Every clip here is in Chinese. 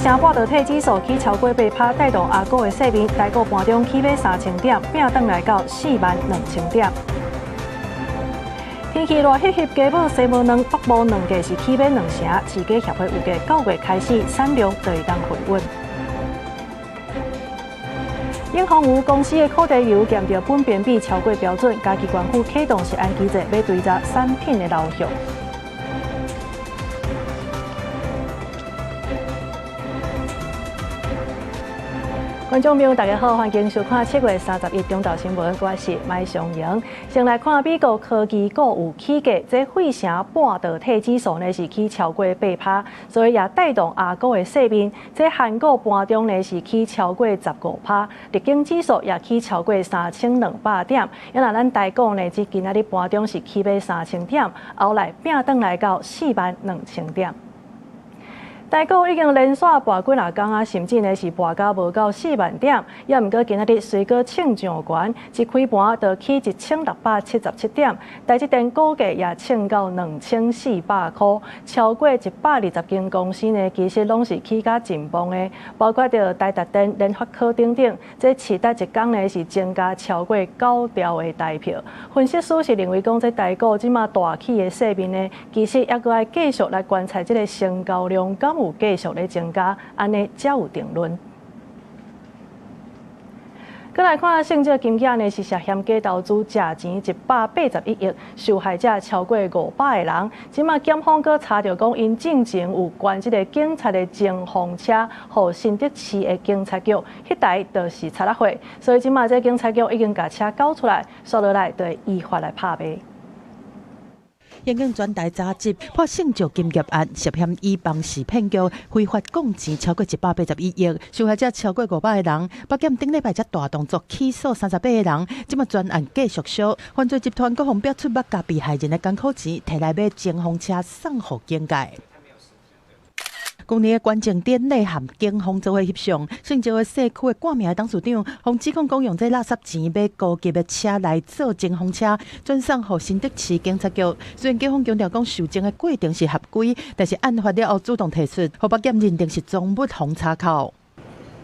城半导体指数起超过8%，带动下股的细面，台股盘中起码3000点，拼转来到42000点。天气热，翕翕鸡母、西母卵、北部两价是起码2成，市价协会预计9月开始产量就会当回稳。永丰油公司的可待油检调苯变比超过标准，家己官府启动食安机制，要追查产品的流向。观众朋友，大家好，欢迎收看7月31中昼新闻，我是麦尚莹。先来看美国科技股有起价，这费城半导体指数呢是起超过8%，所以也带动亚股的细面。这韩国盘中呢是起超过15%，日经指数也起超过3200点。因为咱台股呢，至今仔日盘中是起码3000点，后来拼转来到42000点。台股已经连续跋几啊天啊，甚至呢是跋到无到40000点，也毋过今仔日随个庆上悬，一开盘就起1677点，台积电股价也冲到2400块，超过120间公司呢，其实拢是起甲真棒的，包括着台达电、联发科等等，这市值一天呢是增加超过9兆的台票。分析师是认为讲，这台股即马大起的细面呢，其实也阁爱继续来观察这个成交量敢有继续咧增加，安尼才有定论。再来看，性质金额呢是涉嫌假投资假钱181亿，受害者超过500个人。即马检方阁查到讲，因进前有关这个警察的前锋车，和新德市的警察局，迄台就是查拉货，所以即马这警察局已经把车交出来，接落来就会依法来拍卖。延庆专台查缉破性质金业案，涉嫌以帮事骗局非法贡钱超过181亿，受害者超过500个人。北检顶礼拜才大动作起诉38个人，即马专案继续烧。犯罪集团各方表出目加被害人的艰苦钱，摕来买前锋车送予警界。今年的关键点内含警方做伙翕相，姓赵的社区的挂名的董事长，方指控讲用这垃圾钱买高级的车来做前锋车，转送予新德市警察局。虽然警方强调讲收证的过程是合规，但是案发了后主动提出，予北检认定是赃物红插口。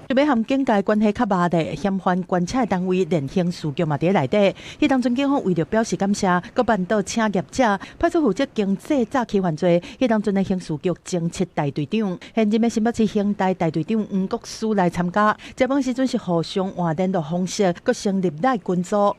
特别和警界关系较密的嫌犯关切单位连刑事局嘛伫内底。迄当阵警方为了表示感谢，佮办到请业者派出负责经济诈欺犯罪。迄当阵的刑事局侦缉大队长，现任的新北市刑大大队长黄国书来参加。这帮时阵是互相换联络方式，佮成立赖群组。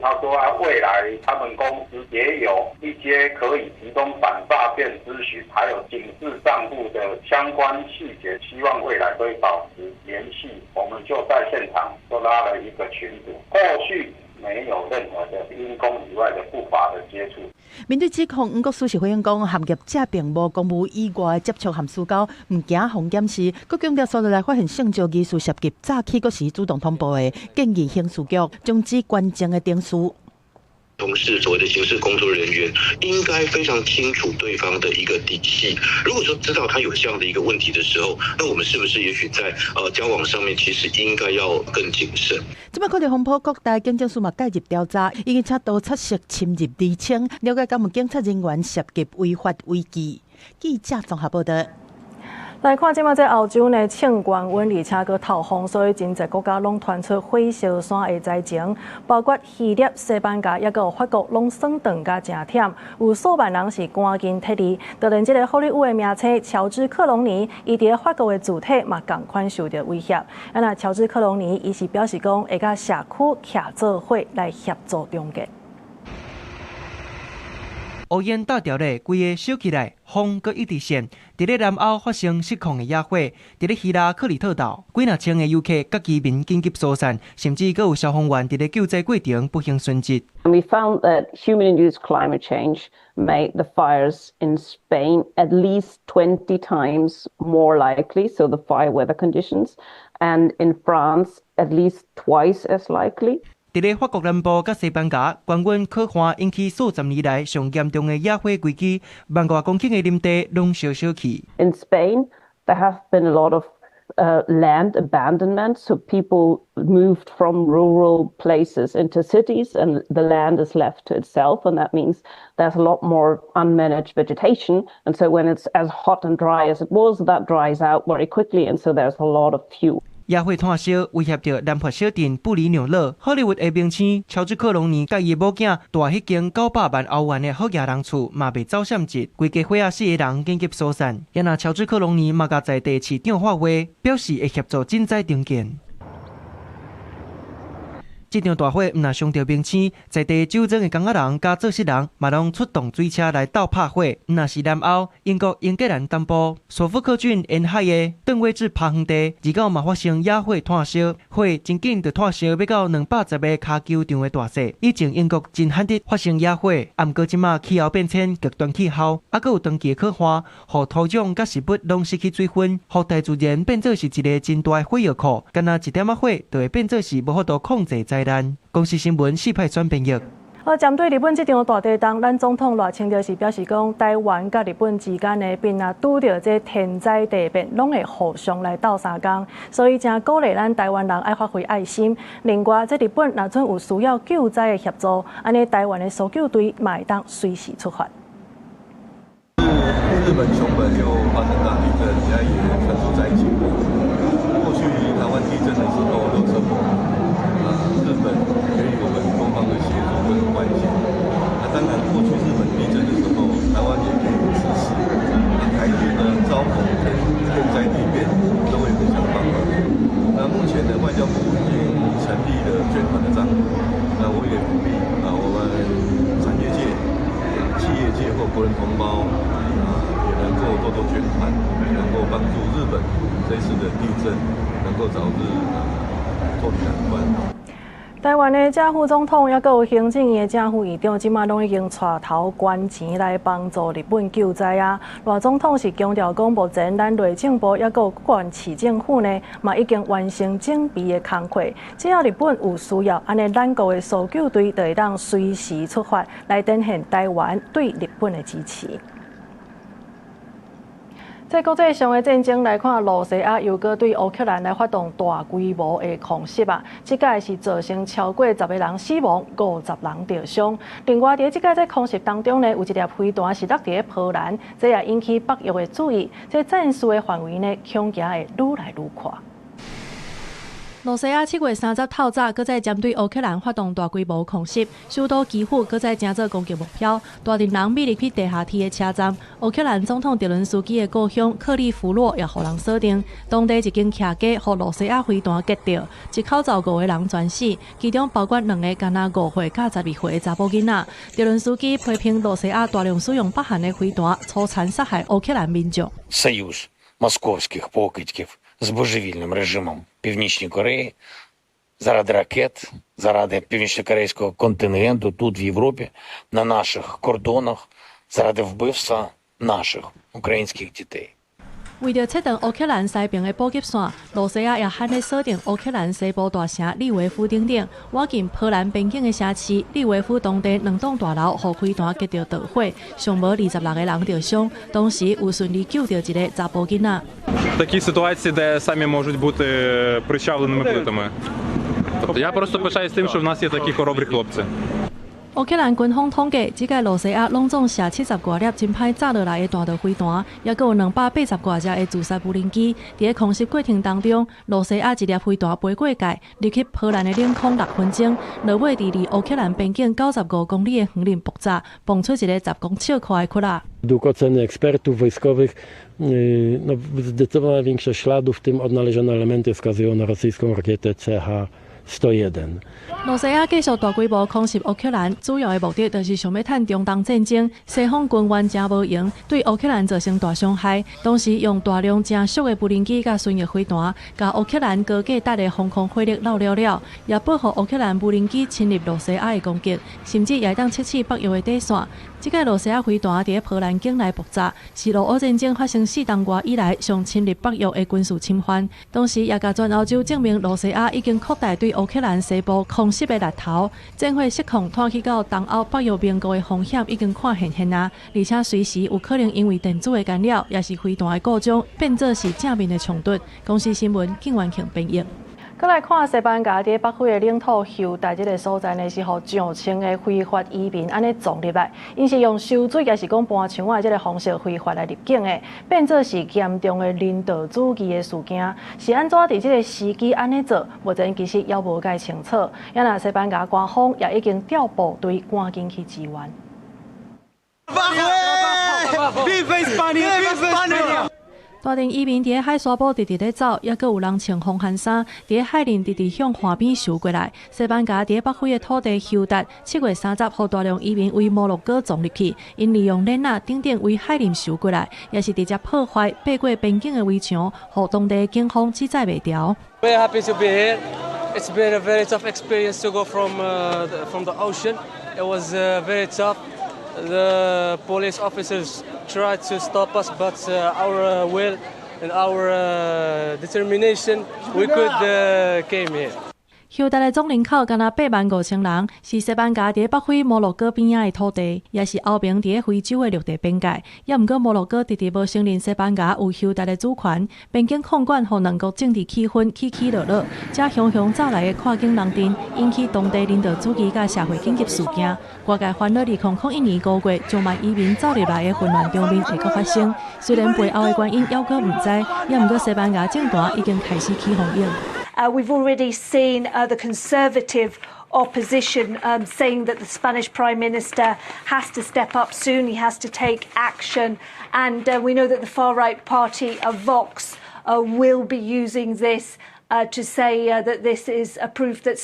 他说未来他们公司也有一些可以提供反诈骗咨询，还有警示账户的相关细节，希望未来可以保持联系。我们就在现场就拉了一个群组，后续没有任何的因公以外的不法的接触。面对指控，黄国书是回应讲，含业者并无公务以外的接触含私交，唔惊防检视。佮强调，所来发现性质疑似涉及诈欺，佮是主动通报的，建议刑事局终止关键的定数。同事所谓的刑事工作人员应该非常清楚对方的一个底细。如果说知道他有这样的一个问题的时候，那我们是不是也许在交往上面其实应该要更谨慎？即摆看到风波各大警政署嘛介入调查，已经查到测试侵入厘清，了解敢有警察人员涉及违法违纪。记者综合报道。来看，即马在澳洲呢，庆关温而且佮透风，所以真侪国家拢传出火烧山的灾情，包括希腊、西班牙，也佮法国拢算长甲真忝，有数万人是赶紧撤离。就连即个好莱坞的名车乔治克隆尼，伊伫法国的主体嘛共款受到威胁。那乔治克隆尼伊是表示讲，会甲社区徛做伙来协助中介。乌烟大调咧，规个烧起来，风阁一直扇。伫咧南欧发生失控的野火，伫咧希腊克里特岛，几若千个游客甲居民紧急疏散，甚至阁有消防员伫咧救灾过程不幸殉职。We found that human-induced climate change made the fires in Spain at least 20 times more likely, so the fire weather conditions, and in France at least twice as likely. 伫咧法国南部甲西班牙，高温可汗引起数十年来上严重的野火危機，万外公顷的林地拢燒燒去。In Spain, there have been a lot of land abandonment. So people moved from rural places into cities and the land is left to itself. And that means there's a lot more unmanaged vegetation. And so when it's as hot and dry as it was, that dries out very quickly. And so there's a lot of fuel. 野火炭烧威胁到南坡小镇布里纽勒、好莱坞的明星乔治克隆尼甲伊某囝住迄间900万欧元的福雅人厝，嘛被走闪一，规家伙仔4个人紧急疏散。也那乔治克隆尼嘛甲在地市长发话，表示会协助赈灾重建。这场大火毋若伤到明星，在地酒庄的工仔人甲做事人嘛拢出动水车来斗拍火。毋若是南欧、英国、英格兰东部索福克郡沿海的邓威治爬园地，29嘛发生野火炭烧，火真紧就炭烧要到210个骹球场的大小。以前英国真罕得发生野火，毋过即马气候变迁、极端气候，还佫有长期的可化，互土壤甲食物拢失去水分，互大自然变做是一个真大的火药库。干那一点仔火，就会变做是无法度控制灾难。公司新闻4派转编译。针对日本这场大地震，咱总统赖清德是表示讲，台湾甲日本之间的边啊，拄到这天灾地变，拢会互相来斗相共，所以真鼓励咱台湾人爱发挥爱心。另外，这日本若准有需要救灾的协助，安尼台湾的搜救队嘛会当随时出发。日本熊本有发生大地震，现在也传出灾情。过去台湾地震的时候都称默，日本给予我们多方的协助跟关心。当然，过去日本地震的时候，台湾也给予支持。台日呢遭逢天灾地变，都会互相帮忙。目前呢，外交部已经成立了捐款的账户。我也鼓励我们产业界、企业界或国人同胞也能够多多捐款，能够帮助日本这次的地震能够早日脱离难关。台湾的正副总统，也佮有行政院的正副院长，即马拢已经带头捐钱来帮助日本救灾啊。赖总统是强调讲，目前咱内政部也佮县市政府呢，嘛已经完成整备的工作。只要日本有需要，安尼咱国的搜救队就会当随时出发，来展现台湾对日本的支持。在国际上的战争来看，罗西亚又搁对乌克兰来发动大规模的空袭啊！这届是造成超过10个人死亡，50人受伤。另外，在这届在空袭当中呢，有一粒飞弹是落在波兰，这也引起北约的注意。这战事的范围呢，恐惊会愈来愈宽。罗西亚7月30透早，搁再针对乌克兰发动大规模空袭，首都基辅搁再正做攻击目标。大阵人秘入去地下铁的车站，乌克兰总统泽伦斯基的故乡克利夫洛也互人锁定。当地一间徛家，互罗西亚飞弹击到，一口15个人全死，其中包括2个干那5岁甲12岁的查甫囡仔。泽伦斯基批评罗西亚大量使用北韩的飞弹，粗残杀害乌克兰民众。Союз московських покидьків з божевільним режимом Північної Кореї заради ракет, заради північно-корейського контингенту тут в Європі, на наших кордонах, заради вбивства наших українських дітей. 为着切断乌克兰西边的补给线，罗西亚也罕咧锁定乌克兰西部大城利维夫顶顶，挖进波兰边境的城市利维夫当地2栋大楼，互飞弹击到导火，上无26个人受伤，当时有顺利救到一个查甫囡仔。Такі ситуації, де самі можуть бути причавленими плитами. Тобто я просто пишаюсь тим, що в нас є такі хоробрі хлопці. 乌克兰军方统计，这届罗西亚拢总射70多粒真歹炸落来的大道飞弹，也佫有280多只的自杀无人机。伫空袭过程当中，罗西亚一粒飞弹飞过界，入去波兰的领空6分钟，落尾伫离乌克兰边境95公里的远林爆炸，蹦出一个10公尺宽的窟窿。 Według oceny ekspertów wojskowych zdecydowana większość śladów, w tym odnalezione elementy, wskazują na rosyjską rakietę CH-101. 罗西亚继续大规模空袭乌克兰，主要的目的就是想要趁中东战争，西方军援真无用，对乌克兰造成大伤害。同时用大量真俗的无人机甲巡弋飞弹，甲乌克兰高价值的防空火力漏了，也保护乌克兰无人机侵入罗西亚的攻击，甚至也当测试北约的底线。这届罗西亚飞弹伫波兰境内爆炸，是俄乌战争发生4年多以来上侵入北约的军事侵犯。同时，也甲全欧洲证明罗西亚已经扩大对对乌克兰西部空袭的力头，战火失控拖去到东欧北约盟国的风险已经看现啊，而且随时有可能因为电子的干扰，也是飞弹的故障，变作是正面的冲突。公司新闻景元庆编译。再来看西班牙伫北非的领土休代这个所在呢，是互上千的非法移民安尼撞入来，因是用收水也是讲搬墙啊这个方式非法来入境的，变作是严重的人道主义的事件。是安怎伫这个时机安尼做？目前其实也无介清楚。也那西班牙官方也已经调部队赶紧去支援。大量移民伫海沙堡直直咧走，也阁有人穿风寒衫，伫海面直直向岸边游过来。西班牙伫北非的土地休达7月30号，大量移民为摩洛哥撞入去，因利用链等等为海面游过来，也是直接破坏爬过边境的围墙，互当地警方指责袂调。Very happy to be here. It's been a very tough experience to go from the ocean. It was very tough. The police officers tried to stop us, but our will and our determination, we could came here. 休达的总人口敢若85000人，是西班牙伫北非摩洛哥边仔的土地，也是欧盟伫非洲的陆地边界。也毋过摩洛哥直直无承认西班牙有休达的主权，边境控管互两国政治气氛起起落落，这汹汹走来的跨境人阵，引起当地人道主义甲社会紧急事件。外界烦恼2001年5月2万移民走入来的混乱中面会阁发生。虽然背后的原因犹阁毋知，也毋过西班牙政坛已经开始起风应。We've already seen the Conservative opposition saying that the Spanish Prime Minister has to step up soon, he has to take action, and we know that the far-right party Vox will be using this to say that this is a proof that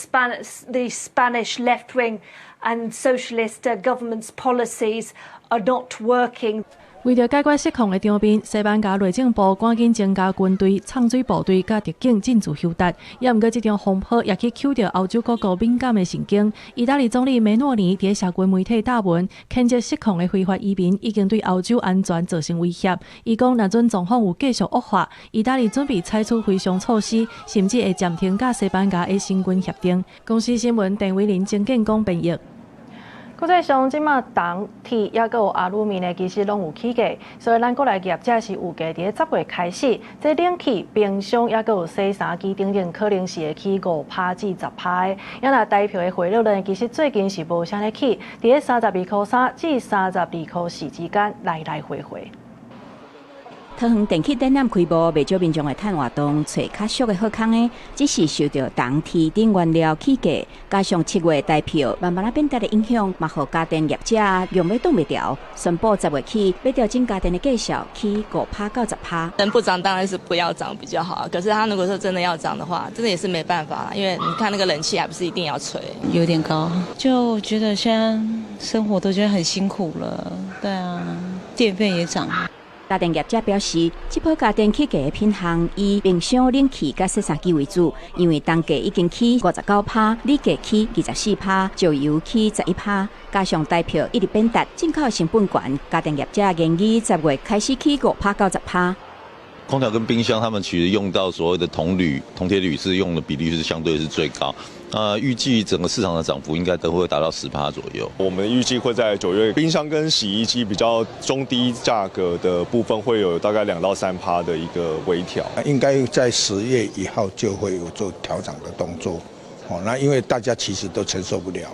the Spanish left-wing and socialist government's policies are not working. 为了解决失控的场面，西班牙内政部赶紧增加军队、畅水部队甲特警进驻休达。也毋过，这场风波也去揪到欧洲各国敏感的神经。意大利总理梅诺尼伫社群媒体发文，谴责失控的非法移民已经对欧洲安全造成威胁。伊讲，若准状况有继续恶化，意大利准备采取赔偿措施，甚至会暂停甲西班牙的新军协定。公司新闻陈伟林、郑建光编译。国际上，即马铜、铁也阁有阿鲁米的，其实拢有起价，所以咱国内业者是预计伫10月开始，这冷气、冰箱也阁有洗衫机等等，可能是会起5%至10%的。也若台票的汇率呢，其实最近是无啥咧起，伫32.3至32.4之间来来回回。桃园电器展览开幕，未少民众的趁活动找较俗的好康的，只是受到铜、铁等原料起价，加上7月台票慢慢变大的影响，嘛，互家电业者用要挡袂掉，宣布10月起要调整家电的价数，起5%到10%。能不涨当然是不要涨比较好，可是他如果说真的要涨的话，真的也是没办法，因为你看那个冷气还不是一定要吹，有点高，就觉得现在生活都觉得很辛苦了，对啊，电费也涨。家电业者表示，这波家电起价的品项以冰箱、冷气甲洗衫机为主，因为单价已经起59%，理价起24%，石油起11%，加上台票一直变大，进口成本高，家电业者建议10月开始起5%到10%。空调跟冰箱，他们其实用到所谓的铜铁铝是用的比例是相对是最高。预计整个市场的涨幅应该都会达到10%左右。我们预计会在9月，冰箱跟洗衣机比较中低价格的部分会有大概2%到3%的一个微调。应该在10月1号就会有做调涨的动作。那因为大家其实都承受不了。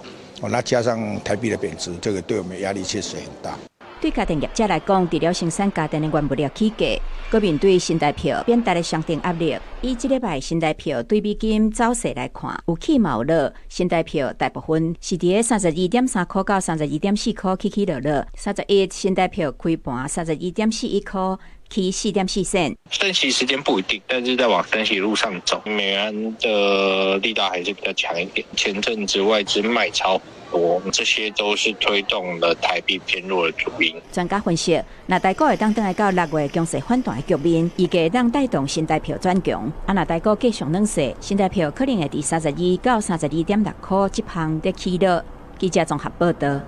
那加上台币的贬值，这个对我们压力确实很大。对家电业者来讲，除了生产家电的原物料起价，搁面对新台票变大的上定压力。以这礼拜新台票对美金走势来看，有起有落。新台票大部分是伫32.3块到32.4块起起落落。31新台票开盘31.41块。起4.4仙，升息时间不一定，但是在往升息路上走。美元的力道还是比较强一点，前阵子外资卖超多，这些都是推动了台币偏弱的主因。专家分析，若台股会当回来到6月强势反弹的局面，预计让带动新台票转强。若台股继续软势，新台票可能会伫32到32.6块这项在起落。记者综合报道。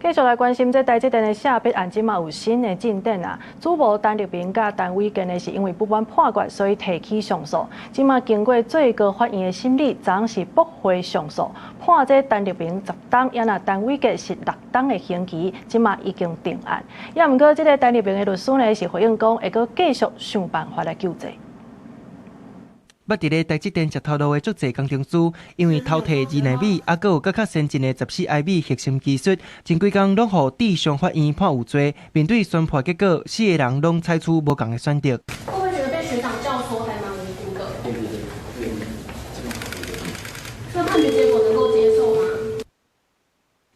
继续来关心这台积电的下笔案，即嘛有新的进展啊。主谋陈立明甲单位今日是因为不满判决，所以提起上诉。即嘛经过最高法院的审理，昨昏是驳回上诉，判这陈立明10档，也那单位嘅是6档的刑期，即嘛已经定案。也毋过，这个陈立明的律师呢是回应讲，会阁继续想办法来救济。捌伫咧台积电接头路的足侪工程师，因为偷摕2纳米，还佫有较先进的14纳米核心技术，前几工拢互地上法院判有罪。面对宣判结果，4个人拢采取无同的选择。会不会觉得被学长教唆还蛮无辜的？这判决结果能够接受吗？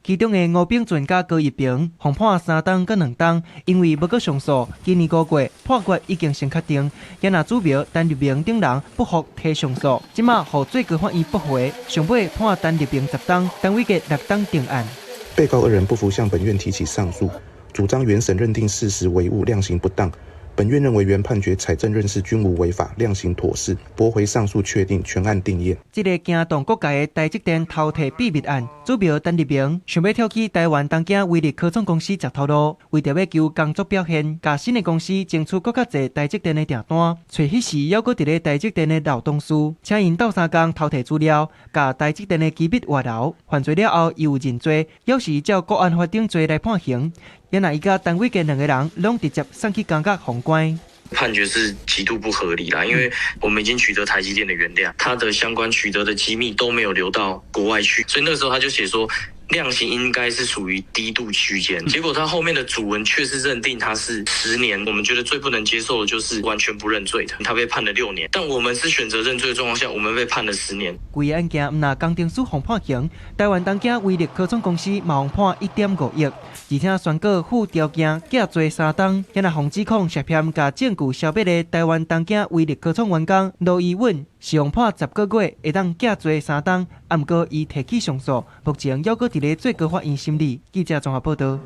其中的吴炳俊甲高一平，互判3档甲2档，因为无搁上诉，今年5月判决已经先确定。也那主标陈立明等人不服提上诉，即马互最高法院驳回，上尾判陈立明10档，单位嘅6档定案。被告2人不服向本院提起上诉，主张原审认定事实为误，量刑不当。本院认为原判决采证认识均无违法，量刑妥适，驳回上诉确定，全案定验。这个惊动国界的台积电偷摕秘密案，主标陈立明想要挑起台湾东京威力科创公司接头路，为着要求工作表现，甲新的公司争取更较侪台积电的订单，找迄时犹阁伫咧台积电的老同事，请因斗3工偷摕资料，甲台积电的机密外流。犯罪了后，伊有认罪，要是照国安法定罪来判刑。也那伊甲单位嘅2个人，拢直接送去监狱封关。判决是极度不合理啦，因为我们已经取得台积电的原谅，它的相关取得的机密都没有流到国外去，所以那个时候他就写说量刑应该是属于低度区间，结果他后面的主文却是认定他是10年。我们觉得最不能接受的就是完全不认罪的，他被判了6年，但我们是选择认罪的状况下，我们被判了10年。规案件毋那工程师互判刑，台湾东京威力科创公司嘛互判1.5亿，而且宣告附条件假罪3档，也那互指控涉嫌甲证据消灭的台湾东京威力科创员工罗义稳，是用判10个月会当假罪3档，啊毋过伊提起上诉，目前犹阁伫咧最高法院审理。记者综合报道。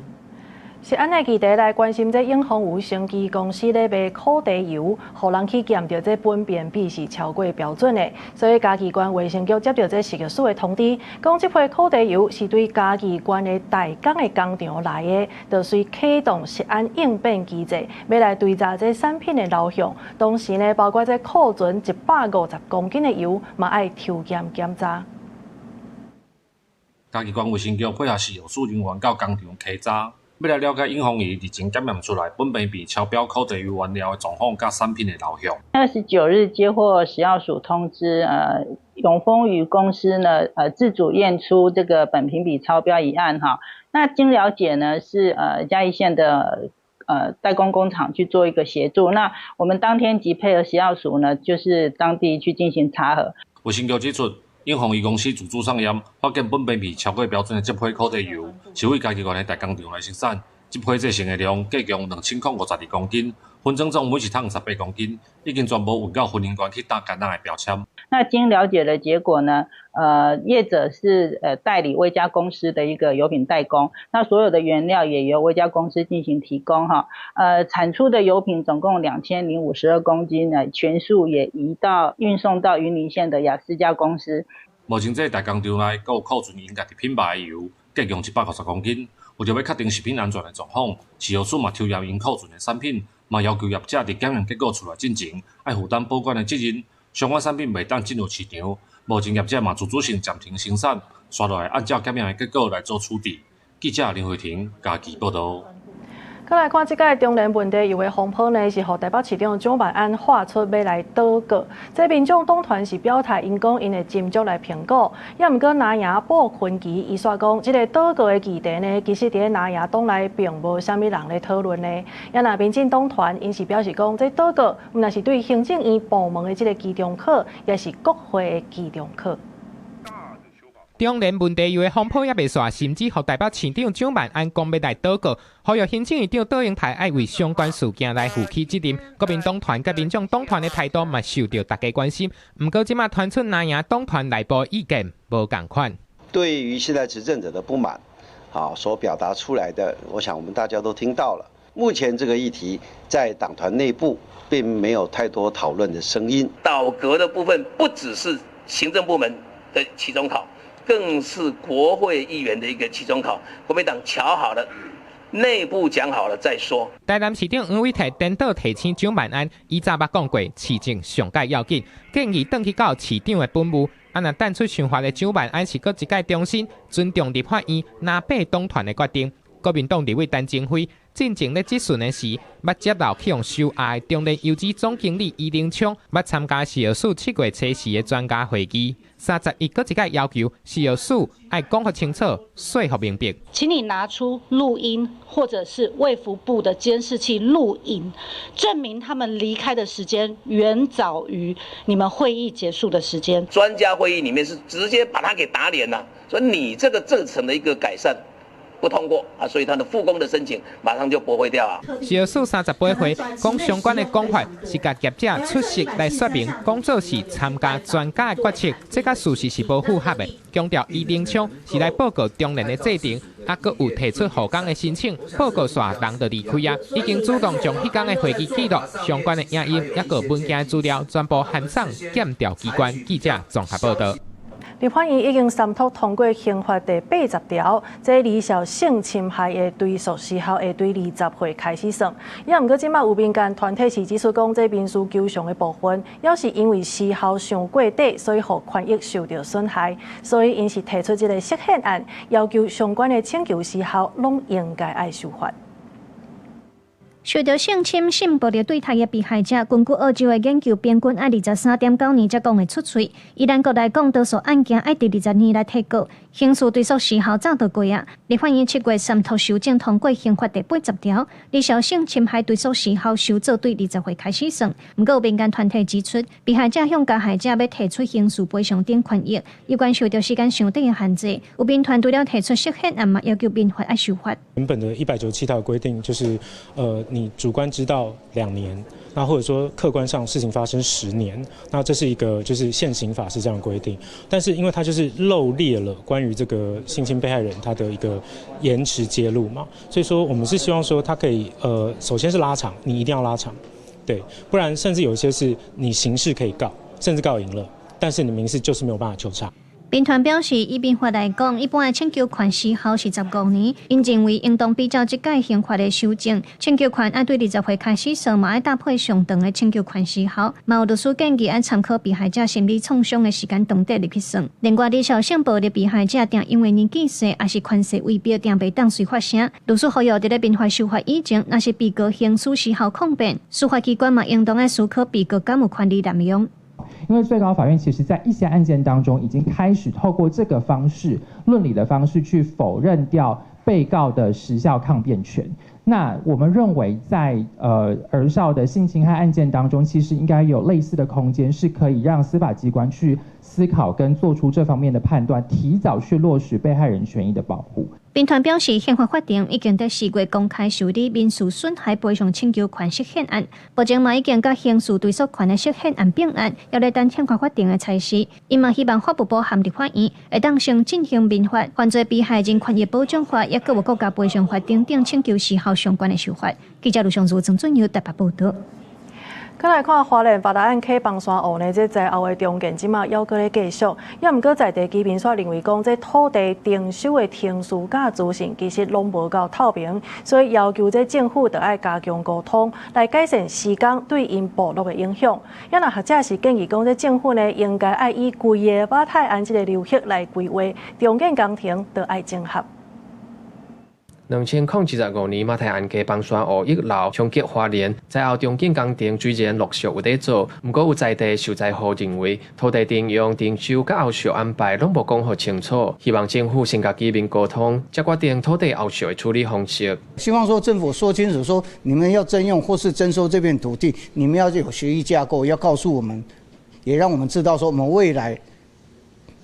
是安尼，记者来关心这永丰有生技公司咧卖苦茶油，互人去验到这苯便秘是超过标准的，所以嘉义县卫生局接到这食药署的通知，讲这批苦茶油是对嘉义县的大港的工厂来的，就需启动食安应变机制，要来追查这产品的流向。同时呢，包括这库存150公斤的油，嘛爱抽验检查。嘉义县卫生局配合食药署人员到工厂稽查。要来了解永丰鱼日前检验出来苯便秘超标苦茶油原料的状况，甲产品的流向。29日接获食药署通知，永丰鱼公司呢，自主验出这个苯便秘超标一案哈。那经了解呢，是嘉义县的代工工厂去做一个协助。那我们当天即配合食药署呢，就是当地去进行查核。卫生局指出，永丰鱼公司自主上验，发现苯便秘超过标准的这批苦茶油，是为嘉义县的大工厂来生产。这批制成的量计共2052公斤，分装总每1桶58公斤，已经全部运到分营馆去打简单的标签。那经了解的结果呢，业者是代理威嘉公司的一个油品代工，那所有的原料也由威嘉公司进行提供哈。产出的油品总共2052公斤呢，全数也运送到云林县的雅思嘉公司。目前这大工厂内，还有库存因家己品牌的油，计共150公斤。为着要确定食品安全的状况，食药署嘛抽验因库存的产品，嘛要求业者伫检验结果出来之前，要负担保管的责任。相关产品未当进入市场，目前业者嘛自主性暂停生产，刷落来按照检验的结果来做处理。记者林慧婷嘉义报道。再来看这届中联问题，有的风波呢是，互台北市长蒋万安画出要来倒戈。这民众党团是表态，因讲因会斟酌来评估，也毋过南洋布坤基伊说讲，这个倒戈的议题呢，其实伫南洋党内并无啥物人咧讨论呢。也那民进党团因是表示讲，这倒戈毋但是对行政院部门的这个期中考，也是国会的期中考。中联问题有的风波也未煞，甚至互台北市长蒋万安讲要来倒戈，呼吁行政院长杜英台爱为相关事件来负起责任。国民党团甲民众党团的态度嘛受到大家关心，不过即马传出南洋党团内部意见无同款。对于现在执政者的不满，所表达出来的，我想我们大家都听到了。目前这个议题在党团内部并没有太多讨论的声音。倒阁的部分不只是行政部门的期中考。更是国会议员的一个期中考。国民党瞧好了，内部讲好了再说。台南市长黄伟提颠倒提醒蒋万安，伊早捌讲过，市政上届要紧，建议转去到市长的本务。若淡出想法的蒋万安是搁一届重申尊重立法院拿八党团的决定。国民党立委陈静辉进前咧质询的时，捌接到去用收押的中立邮资总经理伊林昌，捌参加市药署7月初时的专家会议。31搁一届要求市药署要讲得清楚，说服明白。请你拿出录音或者是卫福部的监视器录影，证明他们离开的时间远早于你们会议结束的时间。专家会议里面是直接把他给打脸了，所以你这个政策的一个改善不通过啊，所以他的复工的申请马上就驳回掉啊。市药署38回讲相关的讲法是甲业者出席来说明，讲做是参加专家的决策，这甲事实是无符合的。强调伊林昌是来报告中联的制定，还佫有提出复工的申请，报告煞人就离开啊。已经主动将迄天的会议记录、相关的影音，也佫文件资料全部函送检调机关。记者综合报道。立法院已经三读通过刑法第80条，即离校性侵害的追诉时效会对20岁开始算。也毋过，即摆有民间团体是指出讲，这民事求偿的部分，也是因为时效上过短，所以互权益受到损害，所以因是提出这个释宪案，要求相关的请求时效拢应该爱受罚。受到性侵、性暴力对待的被害者，根据澳洲的研究，平均爱23.9年才讲会出嘴。以咱国来讲，多数案件爱伫20年来提告，刑事追诉时效早就过啊。立法院7月3读修正通过刑法第80条，离校性侵害追诉时效修做对20岁开始算。不过，民间团体指出，被害者向加害者要提出刑事赔偿等权益，有关受到时间上短的限制。有民团除了提出释宪案嘛，要求民法爱受罚。原本的197条规定就是你主观知道2年，那或者说客观上事情发生10年，那这是一个就是现行法是这样规定，但是因为它就是漏列了关于这个性侵被害人他的一个延迟揭露嘛，所以说我们是希望说他可以首先是拉长，你一定要拉长，对，不然甚至有一些是你刑事可以告，甚至告赢了，但是你民事就是没有办法求偿。民团表示，以民法来讲，一般的请求权时效是15年。因认为应当比较这届刑法的修正，请求权要对20岁开始算，嘛要搭配上长的请求权时效。嘛有律师建议，要参考被害者心理创伤的时间长短入去算。另外，离校性暴力被害者定因为年纪小，也是权势威逼，定袂当随发声。律师呼吁，在民法修法以前，若是被告刑事时效抗辩，司法机关嘛应当要思考被告敢有权利滥用。因为最高法院其实在一些案件当中已经开始透过这个方式论理的方式去否认掉被告的时效抗辩权。那我们认为在儿少的性侵害案件当中，其实应该有类似的空间，是可以让司法机关去思考跟做出这方面的判断，提早去落实被害人权益的保护。民团表示，宪法法庭已经在4月公开受理民事损害赔偿请求权释宪案，目前嘛已经甲刑事追诉权的释宪案并案，要来等宪法法庭的裁示。因嘛希望法务部和立法院会当先进行民法、犯罪被害人权益保障法，也各有国家赔偿法等等请求时效相关的修法。记者卢尚如、郑准佑台北报道。再来看花莲八大案 K 房山湖呢，这在后的中建即马还阁咧继续，也毋过在地居民所认为讲，这土地征收的程序甲资讯其实拢无够透明，所以要求这政府得爱加强沟通，来改善施工对因部落的影响。也若学者是建议讲，这政府呢应该爱以规个马太安这个流域来规划，中建工程得爱整合。2025年，马太安溪房山湖1楼冲击花莲，在后中建工程虽然陆续有在做，不过有在地受灾户认为土地征用、征收甲后续安排拢无讲好清楚，希望政府先甲居民沟通，再决定土地后续的处理方式。希望说政府说清楚，说你们要征用或是征收这片土地，你们要有协议架构，要告诉我们，也让我们知道说我们未来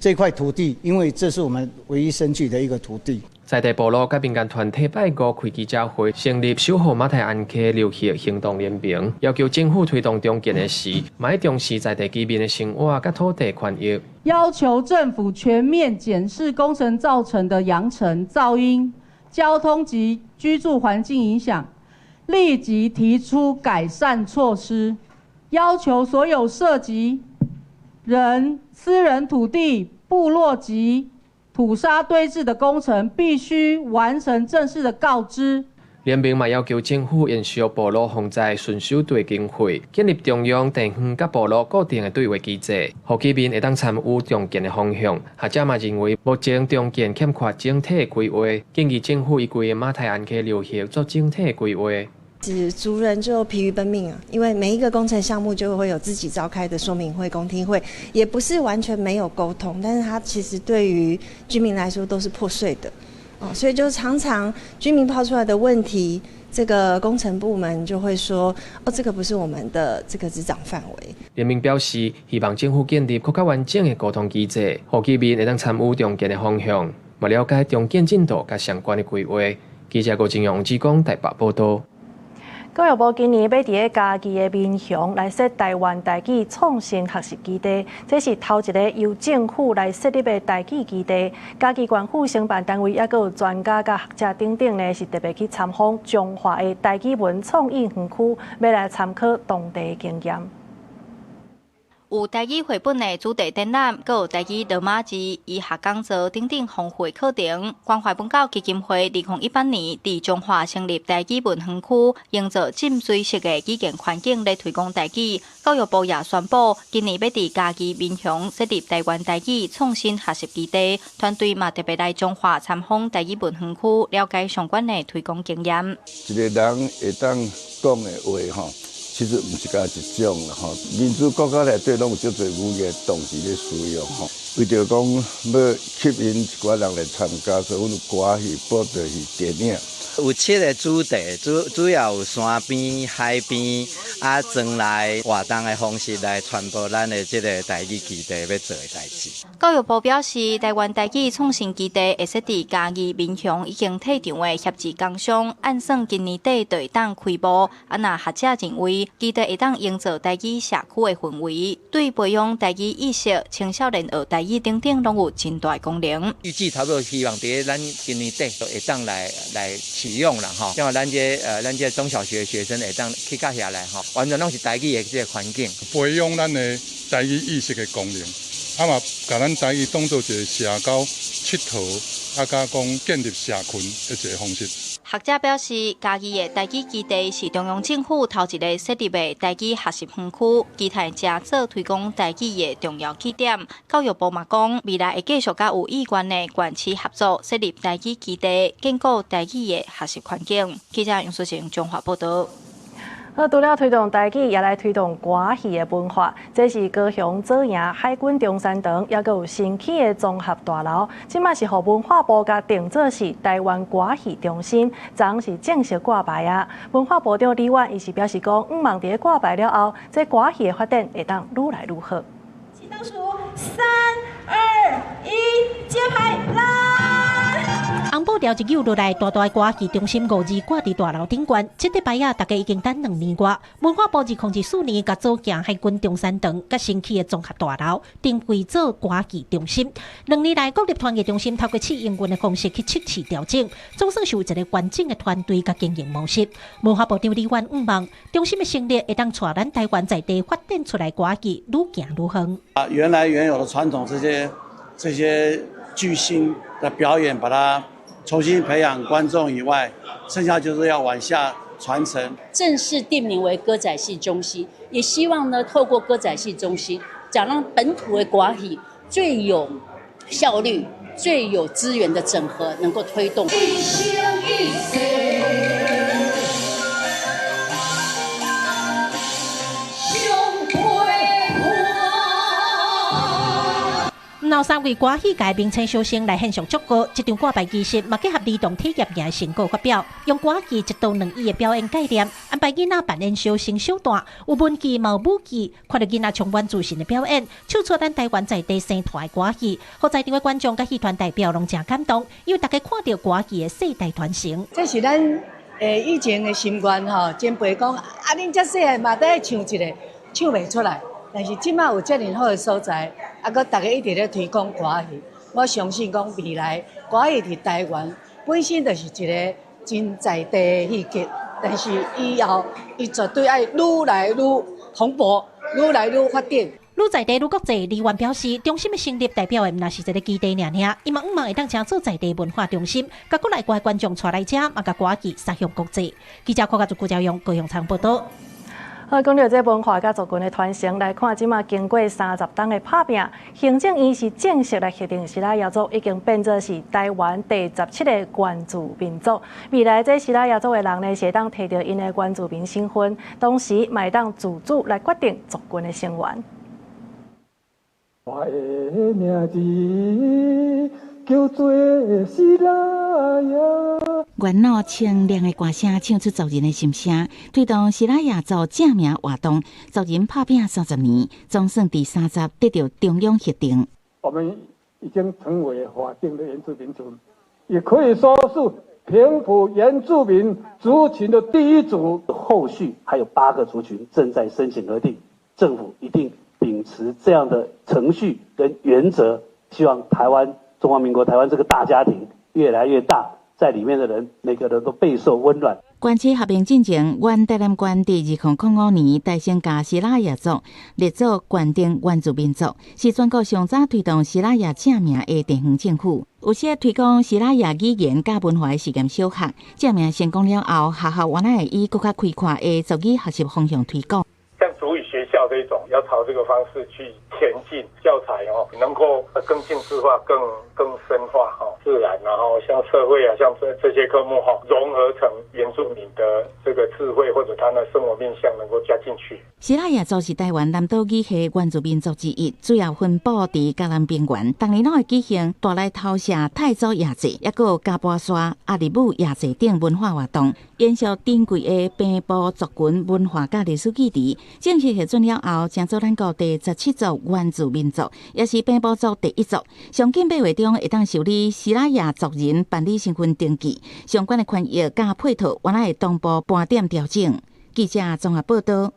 这块土地，因为这是我们唯一生计的一个土地。在地部落甲民间团体拜五开记者会，成立守护马太安溪流域行动联盟，要求政府推动重建的时，嘛要重视在地居民的生活甲土地权益。要求政府全面检视工程造成的扬尘、噪音、交通及居住环境影响，立即提出改善措施。要求所有涉及人、私人土地、部落及土沙堆置的工程必须完成正式的告知。联名嘛要求政府延续部落防灾顺手对经费，建立中央地方甲部落固定的对话机制，让居民会当参与重建的方向。学者嘛认为，目前重建欠缺整体的规划，建议政府以规个马太安溪流域做整体的规划。族人就疲于奔命啊，因为每一个工程项目就会有自己召开的说明会、公听会，也不是完全没有沟通，但是它其实对于居民来说都是破碎的。所以就常常居民抛出来的问题，这个工程部门就会说，这个不是我们的这个执掌范围。联名表示，希望政府建立更加完整的沟通机制，让居民会当参与重建的方向，嘛了解重建进度甲相关的规划。记者郭金勇、王志光台北报道。教育部今年要伫家己的民雄来设台湾台语创新学习基地，这是头一个由政府来设立的台语基地。家己县府承办单位也有专家甲学者等等呢，是特别去参访彰化的台语文创意园区，要来参考当地经验。有台语绘本的主题展览，还有台语罗马字、医学讲座等等丰富课程。关怀本教基金会2018年伫彰化成立台语文园区，营造浸水式的语言环境来推广台语。教育部也宣布，今年要伫家己民雄设立台湾台语创新学习基地，团队嘛特别来彰化参访台语文园区，了解相关的推广经验。一个人会当讲的话吼。其实唔是甲一种啦吼，民主国家内底拢有足侪语言同时咧使用吼。为着讲要吸引一寡人来参加，所以阮有歌戏、报道戏、电影。有7个主题，主要有山边、海边，将来活动的方式来传播咱的这个台语基地要做的代志。教育部表示，台湾台语创新基地会设伫嘉义民雄已经退场的协志工商，按算今年底就会当开幕。那学者认为，基地会当营造台语社区的氛围，对培养台语意识、青少年学台语等等，拢有真大功能。预计差不多希望伫咱今年底就会当来启用啦吼，像咱这中小学学生会当去教下来吼，完全拢是台语的这个环境，培养咱的台语意识的功能，嘛，把咱台语当做一个社交佚佗，甲讲建立社群的一个方式。学者表示，嘉义的台语基地是中央政府头一个设立的台语学习园区，期待加做推广台语的重要起点。教育部嘛讲，未来会继续甲有意愿的县市合作，设立台语基地，建构台语的学习环境。记者杨淑成综合报道。除了推动台语，也来推动歌戏的文化。这是高雄左营海军中山堂，也有新起的综合大楼。即卖是互文化部甲定做是台湾歌戏中心，昨是正式挂牌啊。文化部长李婉伊是表示讲，望伫挂牌了后，这歌戏的发展会当愈来愈好。请倒数3、2、1，揭牌啦！红布条一扭落来，大大歌戏中心5字挂伫大楼顶端。这块牌啊，大家已经等2年多。文化部2004年甲组建海军中山堂，甲新起的综合大楼，定位做歌戏中心。2年来，国立团艺中心透过试营运的方式去测试调整，总算是有一个完整的团队甲经营模式。文化部长李婉望中心的成立，会当带咱台湾在地发展出来歌戏愈行愈远。原来原有的传统这些巨星的表演，把它重新培养观众以外，剩下就是要往下传承。正式定名为歌仔戏中心，也希望呢，透过歌仔戏中心，讲让本土的歌戏最有效率、最有资源的整合，能够推动。闹3位歌戏界名称小生来献上祝贺，这场挂牌仪式嘛结合儿童体验营的成果发表，用歌戏1到2亿的表演概念，安排囡仔扮演小生小段，有文戏嘛有武戏，看到囡仔充满自信的表演，唱出咱台湾在地生态的歌戏，和在场的观众甲戏团代表拢真感动，因为大家看到歌戏的世代传承。这是咱以前的心愿吼，前辈讲恁遮细汉嘛得唱一个，唱袂出来。但是即马有遮尔好的所在，搁大家一直咧推广歌戏，我相信讲未来歌戏伫台湾本身就是一个真在地的戏剧，但是以后伊绝对爱愈来愈蓬勃，愈来愈发展。愈在地愈国际，李元表示，中心的成立代表的毋那是一个基地尔，伊嘛毋望会当将做在地文化中心，甲国内外观众带来遮，嘛甲歌剧杀向国际。记者郭家朱朝阳高雄场报道。好，讲到这文化甲族群的传承，来看即马经过30冬的拍拼，行政院是正式来确定西拉雅族已经变作是台湾第17个原住民族。未来这西拉雅族的人呢，是会当摕到因的原住民身份，同时嘛会当自主来决定族群的成员。我的名字叫做西拉雅。元老清亮的歌声唱出族人的心声，推动西拉雅族正名活动。族人拍拼30年，总算第30得到中央核定。我们已经成为法定的原住民族，也可以说是平埔原住民族群的第一族。后续还有8个族群正在申请核定，政府一定秉持这样的程序跟原则，希望中华民国台湾这个大家庭越来越大，在里面的人每个人都备受温暖。关切合并进程，原台南县伫2005年大升甲西拉雅族列作县定原住民族，是全国上早推动西拉雅正名的地方政府。有些推广西拉雅语言甲文化的实验小学，正名成功了后，学校原来会以更加开阔的族语学习方向推广。像族语学校这种，要朝这个方式去前进，教材能够更精致化、更深化自然，然后像社会啊，像这些科目融合成原住民的这个智慧或者他的生活面向能够加进去。西拉雅族是台湾南岛语系原住民族之一，主要分布伫嘉南平原，当年拢会举行大来头社泰祖夜祭，也有加巴沙、阿里木夜祭等文化活动，延续珍贵的平埔族群文化甲历史记忆。正式核准了后，将做咱国第17族原住民族，也是平埔族第1族。上近8月中会当受理西拉雅族人办理身份登记，相关的权益甲配套，原来会同步盘点调整。记者综合报道。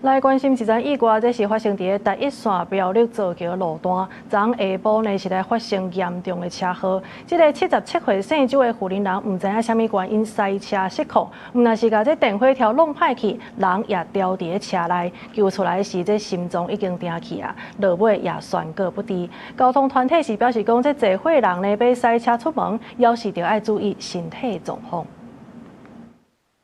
来关心一阵意外，这是发生伫个第一线苗栗造桥路段，昨下晡呢是来发生严重的车祸。这个77岁姓周的妇人人，唔知影什么原因塞车失控，若是甲这电火条弄歹去，人也掉伫个车内，救出来时这心脏已经停去啊，落尾也宣告不治。交通团体是表示讲，这坐伙人呢要塞车出门，要是着爱注意身体状况。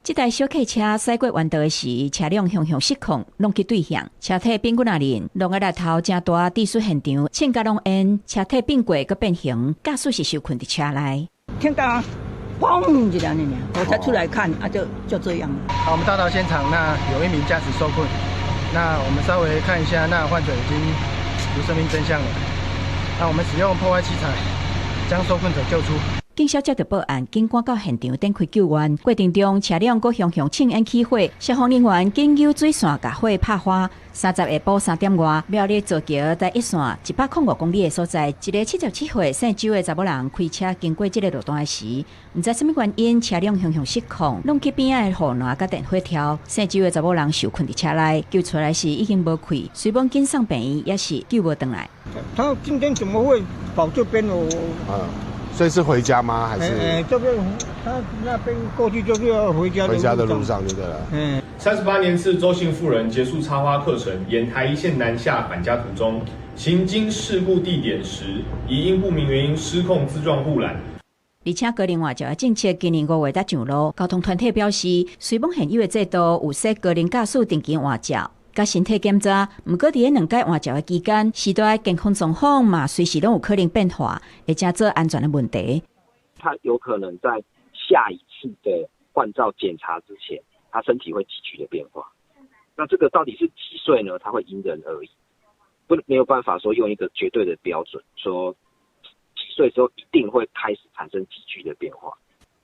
这台小客车驶过弯道时，车辆向失控，弄去对向，车体变过那年，弄个力头真大，地出现场，请甲拢因车体变过佮变形，驾驶是受困伫车内。听到砰一两年，我才出来看啊，就这样了。好，我们到现场，那有一名驾驶受困，那我们稍微看一下，那患者已经无生命真相了。那我们使用破坏器材将受困者救出。警消接到报案，警官到现场展开救援。过程中，车辆搁向庆烟起火，消防人员紧由水线甲火拍花。30下晡3点外，苗栗造桥第一线105公里的所在，一个77岁姓周的查某人开车经过这个路段时，唔知什么原因，车辆向失控，弄去边仔的护栏甲电火条。姓周的查某人受困伫车内，救出来时已经无气，随便紧送病院，也是救无回来。他今天怎么会跑这边哦？所以是回家吗？还是？这边他那边过去就是要回家的路上就对了。38年次周姓妇人结束插花课程，沿台一线南下返家途中，行经事故地点时，已因不明原因失控自撞护栏。而且高龄外交政策今年5月才上路，交通团体表示，随梦现有的制度有说高龄驾驶定期换照。甲身体检查，毋过伫2届换照的期间，时代健康状况嘛，随时拢有可能变化，会加做安全的问题。他有可能在下一次的换照检查之前，他身体会急剧的变化。那这个到底是几岁呢？它会因人而异，没有办法说用一个绝对的标准，说几岁之后一定会开始产生急剧的变化。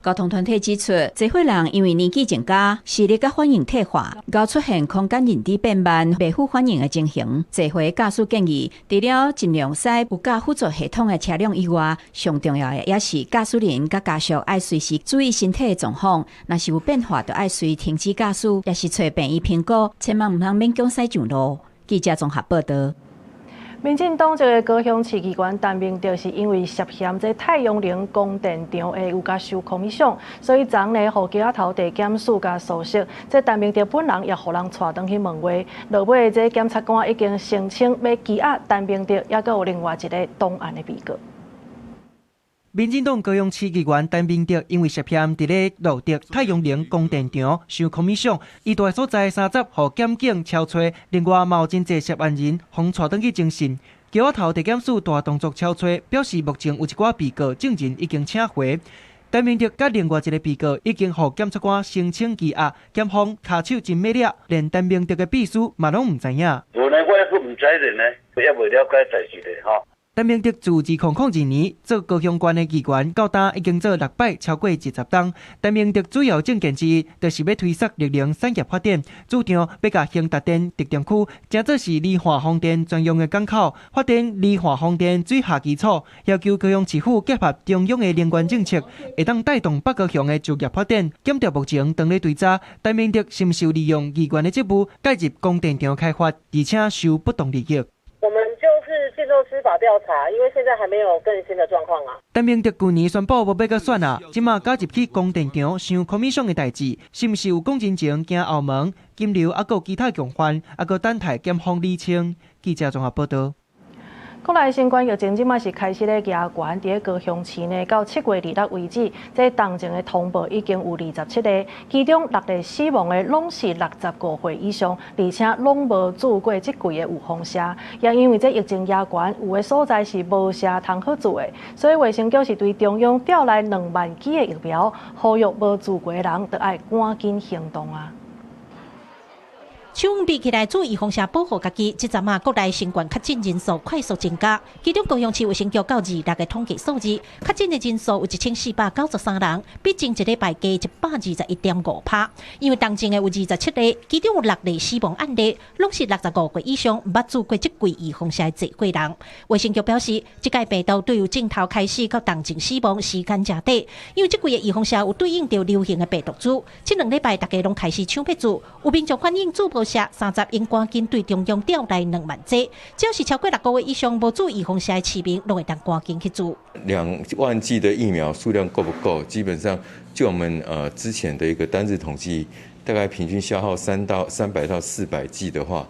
交通团体指出，这伙人因为年纪增加，视力甲反应退化，高出现空间认知变慢、袂符反应的情形。这回驾驶建议，除了尽量使有驾辅助系统的车辆以外，上重要的也是驾驶人甲家属爱随时注意身体的状况。若是有变化，就爱随停止驾驶，也是找病医评估，千万唔通勉强驶上路。记者综合报道。民进党这个高雄市议员陈明德是因为涉嫌这太阳能供电场的有甲收空米项，所以昨呢，互警头地检署甲搜索，这陈明德本人也互人带转去问话。落尾这检察官已经声称要羁押陈明德，也有另外一个同案的被告。民进党高雄市议员陈明德因为涉嫌伫咧路德太阳能供电场收空米项，伊住所在3集，互检警敲找，另外嘛有真侪涉案人，互带转去侦讯。桥头地检署大动作敲找，表示目前有一寡被告证人已经请回。陈明德甲另外一个被告已经互检察官申请羁押，检方下手真猛烈，连陈明德的秘书嘛拢唔知影。无呢，我也唔知呢，也未了解代志咧，吼。陈明德自2002年做高雄县的议员，到今已经做6摆，超过20档。陈明德主要政见之一，就是要推缩绿能产业发展，主张要甲兴达电特定区，正做是离岸风电专用的港口，发展离岸风电水下基础，要求高雄市府结合中央的能源政策，会当带动北高雄的就业发展。检调目前当咧追查，陈明德是毋是有利用议员的职务介入供电场开发，而且收不当利益。我们就是接受司法调查，因为现在还没有更新的状况啊。陈明德去年宣布无要甲选啊，即马加入去供电场收空米项的代志，是毋是有讲真情行后门？金流还有其他共犯，还有等待检方厘清。记者综合报道。国内新冠疫情即马是开始咧压悬，伫高雄市呢，到7月26为止，这当前的通报已经有27例，其中6例死亡的拢是65岁以上，而且拢无住过即柜的有风社。也因为这疫情压悬，有的所在是无社通好住的，所以卫生局是对中央调来2万剂的疫苗，呼吁无住过的人都要赶紧行动啊！手比起来，注意风险保护家己。即阵啊，国内新冠确诊人数快速增加，其中高雄市卫生局到26个统计数字，确诊的人数有1493人，比前一礼拜加 121.5%。因为当前的有27例，其中有6例死亡案例，拢是65岁以上捌住过即柜预防社济过人。卫生局表示，即个病毒对于镜头开始到当前死亡时间真短，因为即柜的预防社有对应到流行的病毒株。即2礼拜大家拢开始抢要住，有民众反映住无30应赶紧对中央调来2万剂，只要是超过6个月以上无注预防社的市民，拢会当赶紧去做。2万剂的疫苗数量够不够？基本上，就我们之前的一个单日统计，大概平均消耗300到400剂的话，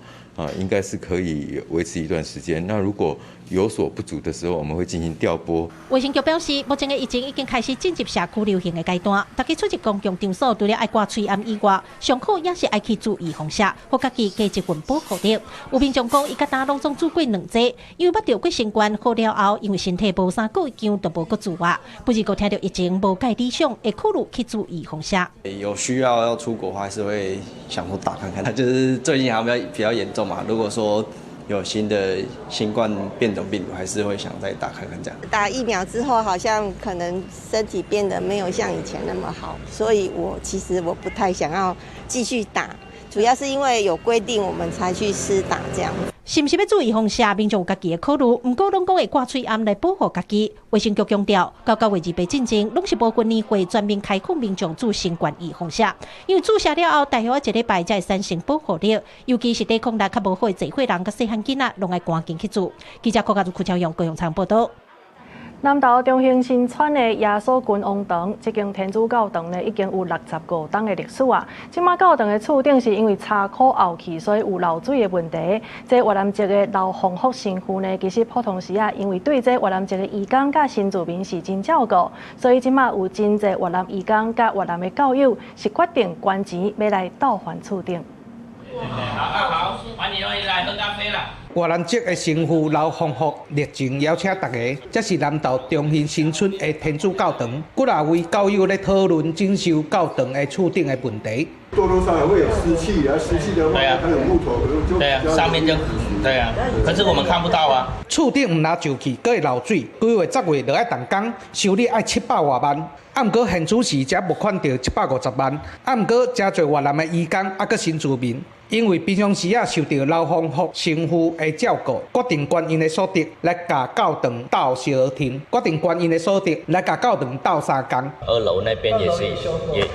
应该是可以维持一段时间。那如果有所不足的时候，我们会进行调拨。卫生局表示，目前的疫情已经开始进入社区流行的阶段，大家出入公共场所，除了爱挂嘴暗以外，上好也是爱去注意防下，互家己加一份保护力。有民众讲，伊甲大拢总做过2剂，因为捌着过新冠好了后，因为身体无3个月强，都无搁自活。不是讲听到疫情无介理想，会考虑去注意防下。有需要出国的话，还是会想说打看看。就是最近好像比较严重嘛，如果说有新的新冠变种病毒，还是会想再打看看这样。打疫苗之后，好像可能身体变得没有像以前那么好，所以其实我不太想要继续打，主要是因为有规定我们才去施打这样。是不是要注意防下，民众有家己的考虑，不过拢讲会挂嘴暗来保护家己。卫生局强调，到9月28进前，拢是无军年会专门开放民众注新冠预防下，因为注射了后，大约1礼拜才会产生保护力，尤其是抵抗力较无好的济岁人甲细汉囡仔，拢爱赶紧去做。记者柯家库超用高雄场报道。南投中兴新村的耶稣君王堂，这间天主教堂呢已经有65档的历史啊。即马教堂的厝顶是因为柴苦漚气，所以有漏水的问题。这越南籍的刘洪福神父呢，其实普通时啊，因为对这越南籍的义工甲新住民是真照顾，所以即马有真侪越南义工甲越南的教友是决定捐钱要来倒还厝顶。好，欢迎来喝咖啡啦。越南籍的神父刘洪福热情邀请大家，这是南投中兴新村的天主教堂，几啊位教友咧讨论整修教堂的厝顶的问题。多多少少会有湿气啊，湿气的话，它有木头就对啊，上面就对啊，可是我们看不到啊。厝顶唔拿上去，佮会漏水，规月10月就要动工，修理要700多万。啊，毋过现主时才募款到150万，啊，毋过真侪越南的移工啊，佮新住民，因为平常时啊受到刘洪福神父的照顾，决定捐因的所得来甲教堂倒小厅，决定捐因的所得来甲教堂倒3工。2楼那边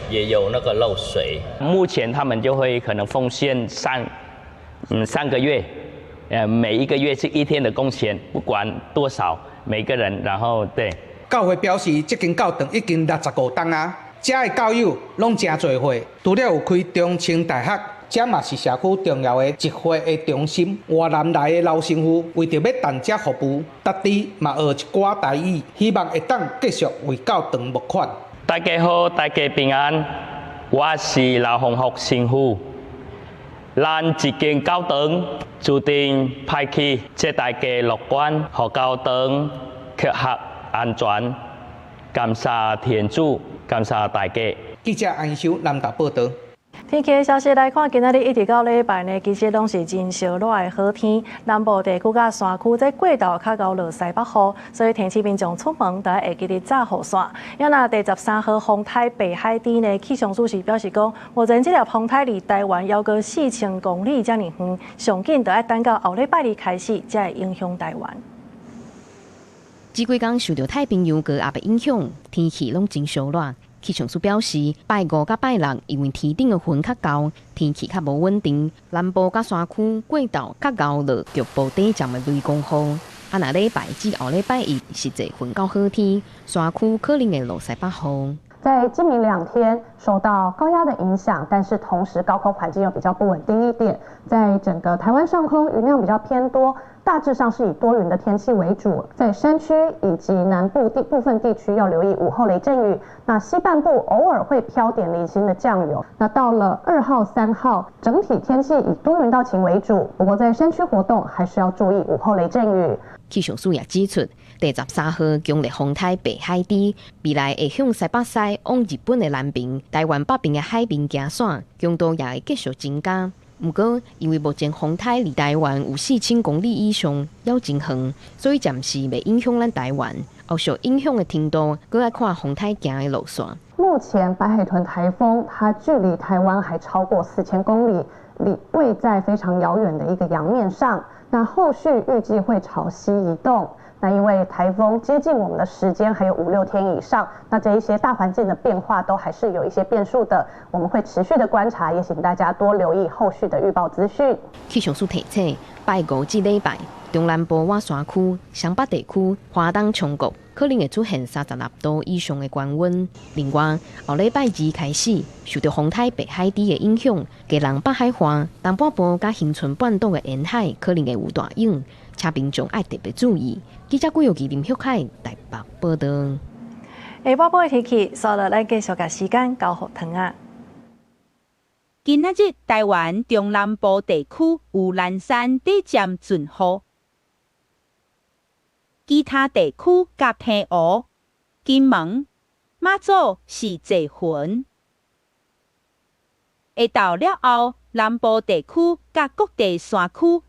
也有那个漏水，目前他们就会可能奉献3个月，每一个月是1天的工钱，不管多少，每个人，然后对。教会表示，这间教堂已经65栋啊，遮的教友拢真侪会，除了有开中清大学，遮嘛是社区重要的集会的中心。外南来的老师傅为着要等遮服务，特地嘛学一寡台语，希望会当继续为教堂募款。大家好，大家平安，我是老洪福神父。咱一间教堂注定派去接大家乐观，和教堂却合安全。感谢天主，感谢大家。记者安修南投报道。天气的消息来看，今仔日一直到礼拜呢，其实拢是真烧热的好天。南部地区甲山区在过道较高落西北雨，所以天气民众出门都要会记得早雨伞。因那第13号风台北海低呢，气象署是表示讲，目前这条风台离台湾要过4000公里遮尔远，上紧都要等到后礼拜二开始才会影响台湾。这几天受到太平洋高压的影响，天气拢真烧热。气象署表示，拜5甲拜6，因为天顶的云较高，天气较无稳定，南部甲山区过道较高落局部短暂的雷公雨。若礼拜至后礼拜1实际云较好天，山区可能会落西北雨。在今明2天受到高压的影响，但是同时高空环境又比较不稳定一点，在整个台湾上空云量比较偏多，大致上是以多云的天气为主。在山区以及南部部分地区要留意午后雷阵雨，那西半部偶尔会飘点零星的降雨。那到了2号、3号，整体天气以多云到晴为主，不过在山区活动还是要注意午后雷阵雨。气象署也指出，第13号强烈风台北海低，未来会向西北西往日本的南边、台湾北边的海面行线，强度也会继续增加。不过，因为目前风台离台湾有4000公里以上，要真远，所以暂时未影响咱台湾。后续影响的程度，搁要看风台行的路线。目前白海豚台风它距离台湾还超过4000公里，位在非常遥远的一个洋面上。那后续预计会朝西移动。那因为台风接近我们的时间还有5-6天以上，那这一些大环境的变化都还是有一些变数的，我们会持续的观察，也请大家多留意后续的预报资讯。气象署提醒，拜5至礼拜，中南部外山区、湘北地区、华东中国可能会出现36度以上的高温。另外，后礼拜2开始，受到风台北海低的影响，基隆北海岸、东半部甲恒春半岛的沿海可能会有大雨，请民众要特别注意。记者郭玉琪、林秀凯台北报道。下晡晡的天气，所以咱继续把时间交给汤啊。今仔日台湾中南部地区有南山短暂阵雨，其他地区甲平湖、金门、马祖是多云。下昼了后，南部地区甲各地山区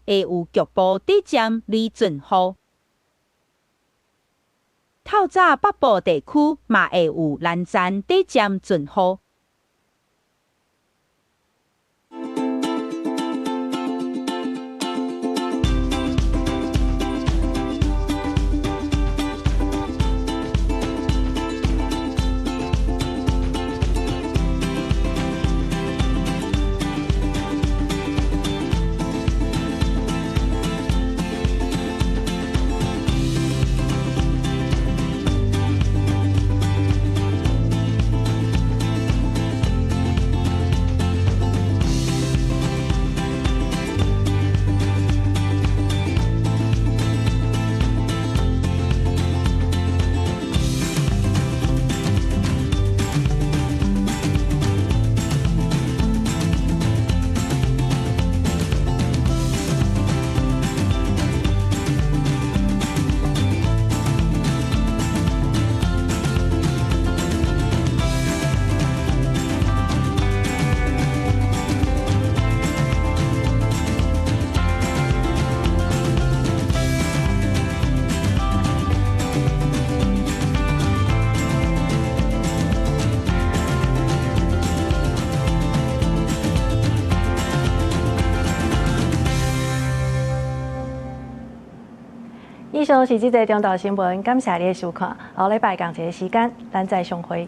会有局部短暂雷阵雨。透早北部地区嘛会有南山短暂阵雨。以上是这则中岛新闻，感谢你的收看。下礼拜同一个时间，咱再相会。